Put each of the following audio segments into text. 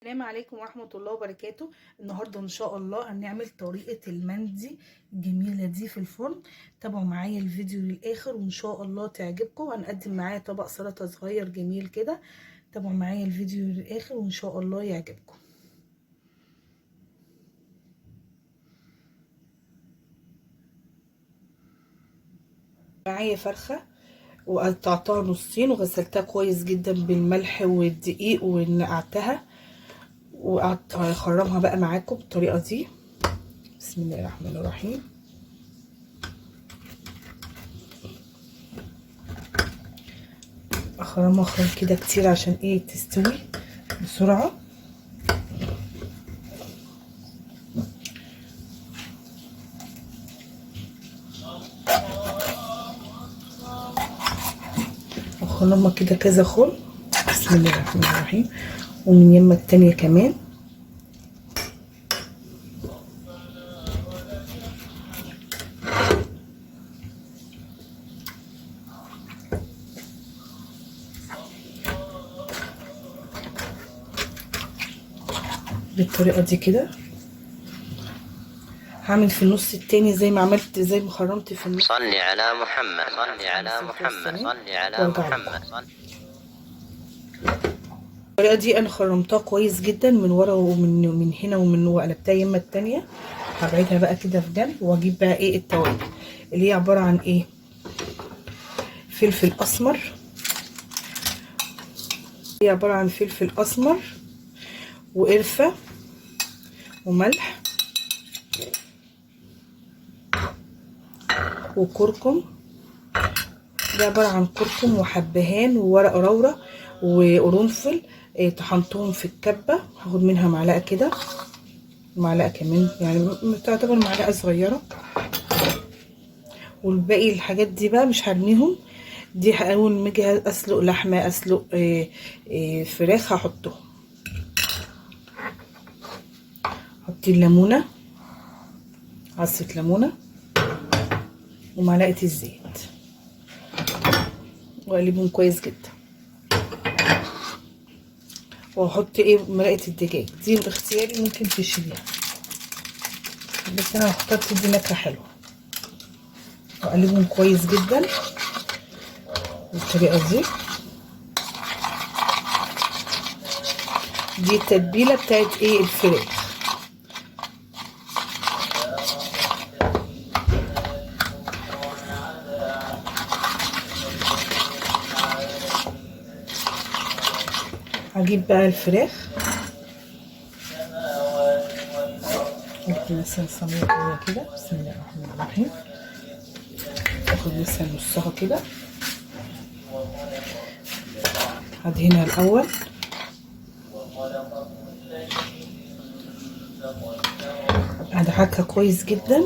السلام عليكم ورحمة الله وبركاته. النهاردة ان شاء الله هنعمل طريقة المندي الجميلة دي في الفرن. تابعوا معايا الفيديو للاخر وان شاء الله تعجبكم. هنقدم معايا طبق سلطة صغير جميل كده. تابعوا معايا الفيديو للاخر وان شاء الله يعجبكم. معايا فرخة وقطعتها نصين وغسلتها كويس جدا بالملح والدقيق ونقعتها وقعدت هخرمها بقى معاكم بالطريقه دي. بسم الله الرحمن الرحيم. اخرمها خرم كده كتير عشان ايه تستوي بسرعه. اخرمها كده كذا خرم. بسم الله الرحمن الرحيم. ومن يمه التانية كمان. بالطريقه دي كده. هعمل في النص التاني زي ما عملت، زي ما خرمت في النص. صلي على محمد، صلي على محمد، صلي على محمد. الطريقه دي انا خرمتها كويس جدا من ورا ومن هنا ومن وقلبتها يمه التانية. هبعدها بقى كده في جنب واجيب بقى ايه التوابل اللي هي عباره عن ايه: فلفل اسمر. هي عباره عن فلفل اسمر وقرفه وملح وكركم. ده عباره عن كركم وحبهان وورق لورا وقرنفل. طحنتهم في الكبه. هاخد منها معلقه كده، معلقه كمان، يعني تعتبر معلقه صغيره. والباقي الحاجات دي بقى مش هرميهم. دي اول ما اجي اسلق لحمه، اسلق فراخ، هحطهم. حطي الليمونه، عصره ليمونه ومعلقه الزيت واقلبهم كويس جدا. واحط ايه مرقه الدجاج دي باختياري، ممكن تشيليها بس انا اخترت دي نكهه حلوه. واقلبهم كويس جدا بالطريقه دي. دي التتبيله بتاعت ايه الفراخ. هجيب بقى الفراخ، اجيب مثلا صينيه كده. بسم الله الرحمن الرحيم. اخد مثلا نصها كده، هدهنها الاول. هدعكها كويس جدا.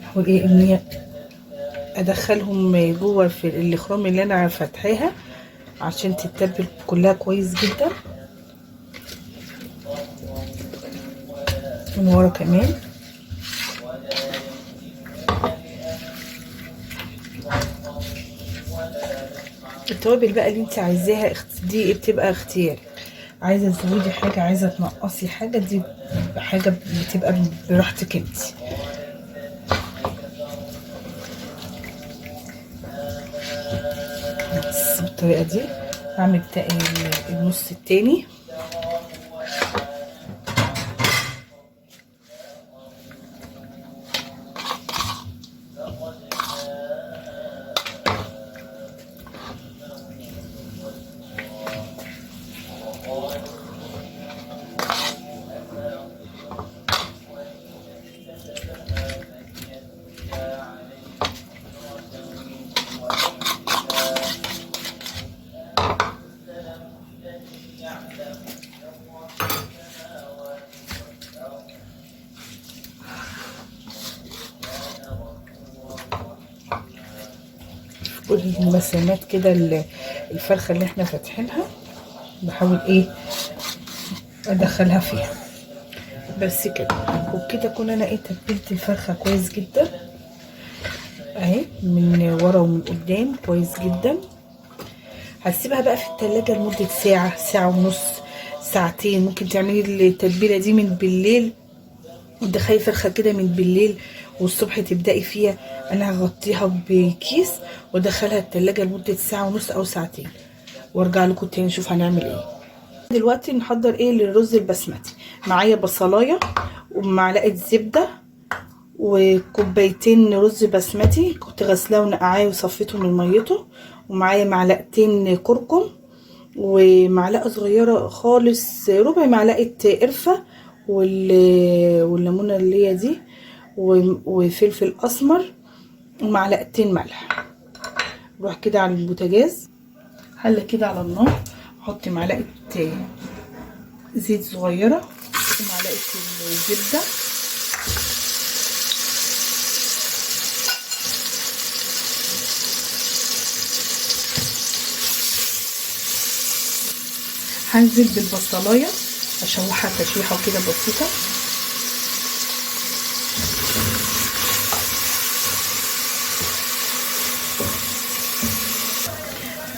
احاول ايه ان هي ادخلهم جوه في الاخرام اللي انا فاتحاها عشان تتبل كلها كويس جدا. من ورا كمان. التوابل بقى اللي انت عايزاها دي بتبقى اختياري. عايزه تزودي حاجه، عايزه تنقصي حاجه، دي حاجه بتبقى براحتك انت. بس بالطريقه دي هعمل النص التاني. كل المسامات كده الفرخه اللي احنا فاتحينها بحاول ايه ادخلها فيها بس كده. وبكده اكون انا ايه تبلت الفرخه كويس جدا اهي من ورا ومن قدام كويس جدا. هتسيبها بقى في التلاجة لمدة ساعة، ساعة ونص، ساعتين. ممكن تعملي التتبيلة دي من بالليل وتدخلي فرخة كده من بالليل والصبح تبدأي فيها. انا هغطيها بكيس وادخلها التلاجة لمدة ساعة ونص او ساعتين وارجع لكم تاني نشوف هنعمل ايه. دلوقتي نحضر ايه للرز البسمتي. معايا بصلايه ومعلقه زبده وكوبايتين رز بسمتي كنت غسلاه ونقعاه وصفيته من ميته، ومعايا معلقتين كركم ومعلقه صغيره خالص ربع معلقه قرفه والليمونه اللي هي دي وفلفل اسمر ومعلقتين ملح. نروح كده على البوتاجاز، حله كده على النار، احط معلقه زيت صغيره ومعلقه الزبده هنزل بالبصلايه اشوحها تشويحه كده بسيطه.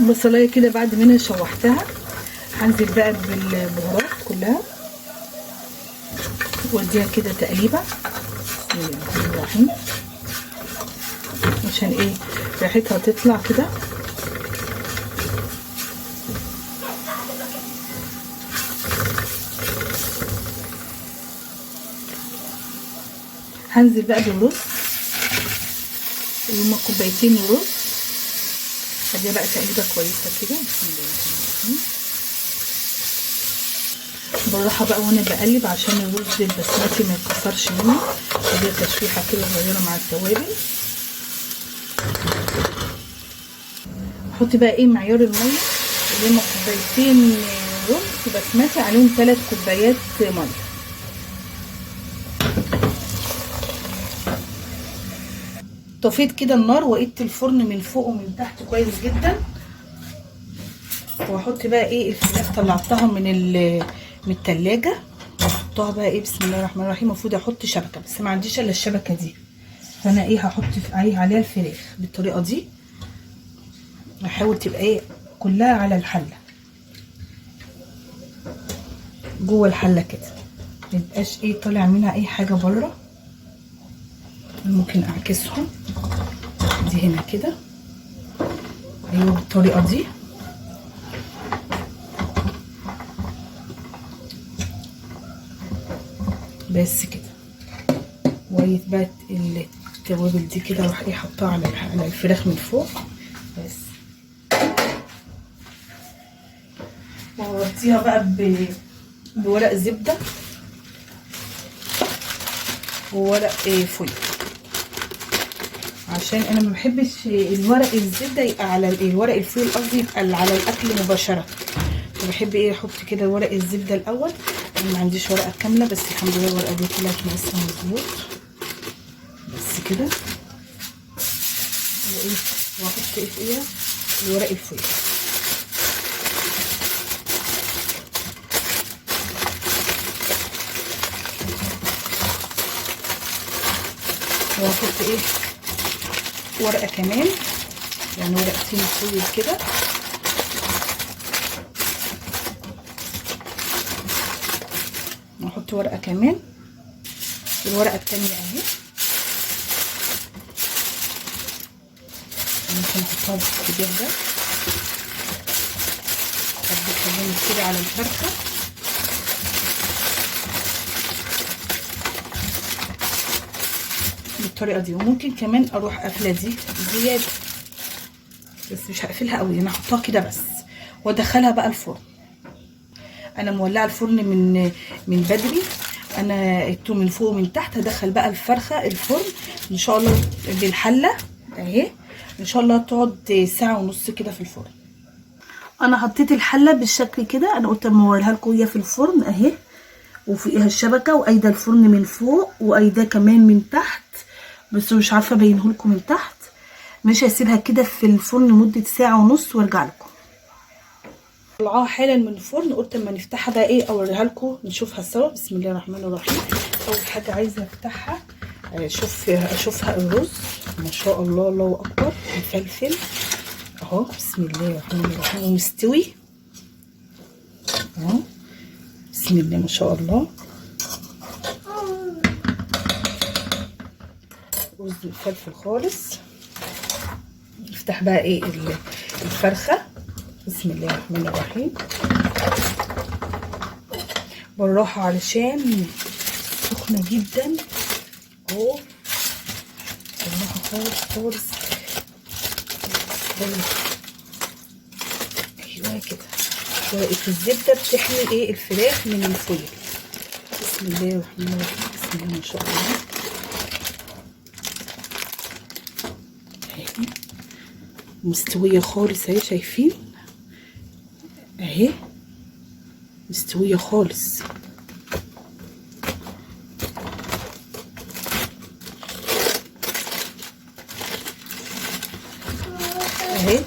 البصلايه كده بعد ما انا شوحتها هنزل بقى بالبهارات كلها واديها كده تقليبه. بسم الله الرحمن الرحيم عشان ايه ريحتها تطلع كده. هنزل بقى بالرز، هما كوبايتين رز، هديها بقى تقليبه كويسه كده. بسم الله الرحمن الرحيم. بالراحه بقى وانا بقلب عشان الرز البسمتي ما يتكسرش مني. هديها تشويحه كده صغيره مع التوابل. احط بقى ايه معيار الميه اللي هما كوبايتين رز بسمتي عليهم 3 كوبايات ميه. طفيت كده النار وقيت الفرن من فوق ومن تحت كويس جدا. واحط بقى ايه الفراخ طلعتها من التلاجة واحطها بقى ايه. بسم الله الرحمن الرحيم. المفروض احط شبكه بس ما عنديش الا الشبكه دي، فانا ايه هحط عليها الفراخ بالطريقه دي. احاول تبقى ايه كلها على الحله جوه الحله كده، ميبقاش ايه طالع منها اي حاجه بره. ممكن اعكسهم دي هنا كده، ايوه بالطريقه دي. بس كده وقيت بقى التوابل دي كده اروح ايه حطها على الفراخ من فوق بس. وغطيها بقى بورق زبده وورق فويل عشان انا ما بحبش الورق الزبده يبقى على الورق الفويل، قصدي يبقى على الاكل مباشره. بحب ايه احط كده ورق الزبده الاول. انا ما عنديش ورقه كامله بس الحمد لله الورقه دي طلعت مقاسها مظبوط. بس كده وايه واحط ايه فيها الورق الفويل. واحط ايه ورقه كمان، يعني ورقتين فويل كده. نحط ورقه كمان، الورقه التانية اهي ممكن نحطها بالاتجاه ده. اطبقها جامد كده على الفرخه. بالطريقه دي. وممكن كمان اروح قافله دي زياده بس مش هقفلها قوي، انا هحطها كده بس وادخلها بقى الفرن. انا مولعه الفرن من بدري، انا قيته من فوق ومن تحت. هدخل بقى الفرخه الفرن ان شاء الله بالحله اهي، ان شاء الله تقعد ساعه ونص كده في الفرن. انا حطيت الحله بالشكل كده. انا قلت اما اوريها لكم هي في الفرن اهي، وفوقيها الشبكه وقايده الفرن من فوق وقايده كمان من تحت، بس مش عارفه ابينه لكم من تحت. مش هسيبها كده في الفرن مده ساعه ونص وارجع لكم. طلعوها حالا من الفرن، قلت اما نفتحها بقى ايه اوريها لكم نشوفها سوا. بسم الله الرحمن الرحيم. اول حاجه عايزه افتحها اشوفها الرز ما شاء الله الله اكبر. الفلفل اهو اهو بسم الله الرحمن الرحيم ومستوي اهو بسم الله ما شاء الله. رز الفلفل خالص. نفتح بقى ايه الفرخه بسم الله الرحمن الرحيم بالراحه علشان سخنه جدا اهو بالراحه خالص خالص. ايوه كده. ورقه الزبده بتحمي ايه الفراخ من الفويل. بسم الله الرحمن الرحيم بسم الله ما شاء الله. اهي مستويه خالص اهي شايفين اهي مستويه خالص. اهي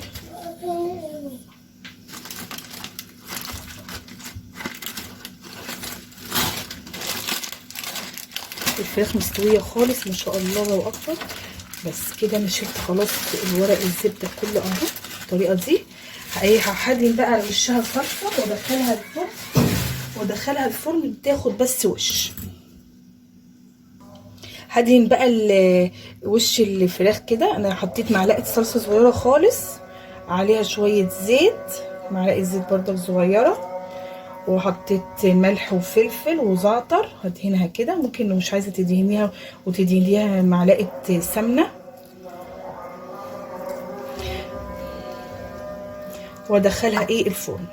الفراخ مستويه خالص ما شاء الله الله اكبر. بس كده انا شلت خلاص الورق الزبده كله اهو بالطريقه دي. هحدد بقى على وشها فرشه وادخلها الفرن تاخد بس وش. هدهن بقى وش الفراخ كده. انا حطيت معلقه صلصه صغيره خالص عليها شويه زيت معلقه زيت برضك صغيره وحطيت ملح وفلفل وزعتر. هدهنها كده. ممكن لو مش عايزه تدهنيها وتدهنيها معلقه سمنه وادخلها ايه الفرن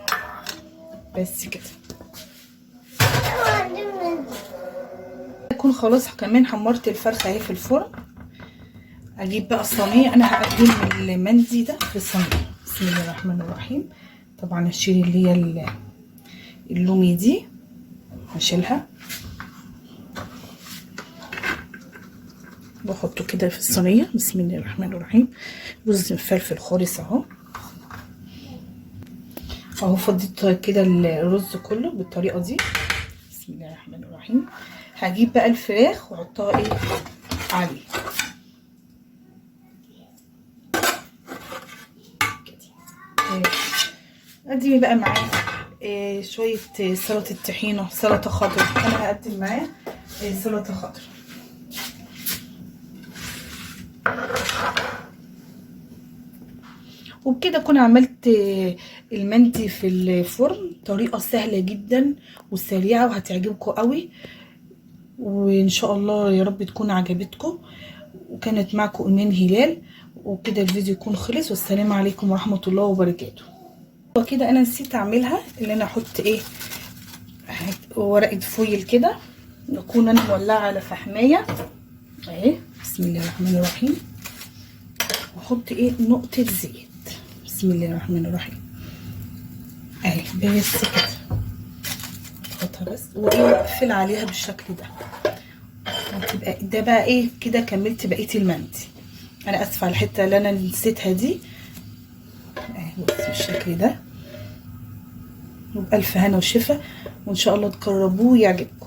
بس كده. اكون خلاص كمان حمرت الفرخه اهي في الفرن. اجيب بقى الصينيه. انا هقدم المندي ده في الصينيه بسم الله الرحمن الرحيم. طبعا هشيل اللي هي اللومي دي هشيلها واحطه كده في الصينيه بسم الله الرحمن الرحيم. رز مفلفل خالص اهو فضيت كده الرز كله بالطريقه دي بسم الله الرحمن الرحيم. هجيب بقى الفراخ واحطها ايه عليه كده. ادي بقى معاه شويه سلطه طحينه سلطه خضراء. انا هقدم معاه سلطه خضراء. وبكده اكون عملت المندي في الفرن. طريقه سهله جدا وسريعه وهتعجبكم قوي وان شاء الله يا رب تكون عجبتكم. وكانت معكم ايمان هلال. وكده الفيديو يكون خلص والسلام عليكم ورحمه الله وبركاته. وكده انا نسيت اعملها اللي انا احط ايه ورقه فويل كده. نكون انا مولعه على فحمايه اهي بسم الله الرحمن الرحيم. واحط ايه نقطه زيت بسم الله الرحمن الرحيم اهي بس كده. احطها بس وايه واقفل عليها بالشكل ده. هتبقى ده بقى ايه كده كملت بقيه المندي. انا اسفه على الحته اللي انا نسيتها دي اهي بص بالشكل ده. وبألف هنا وشفا وان شاء الله تجربوه ويعجبكم.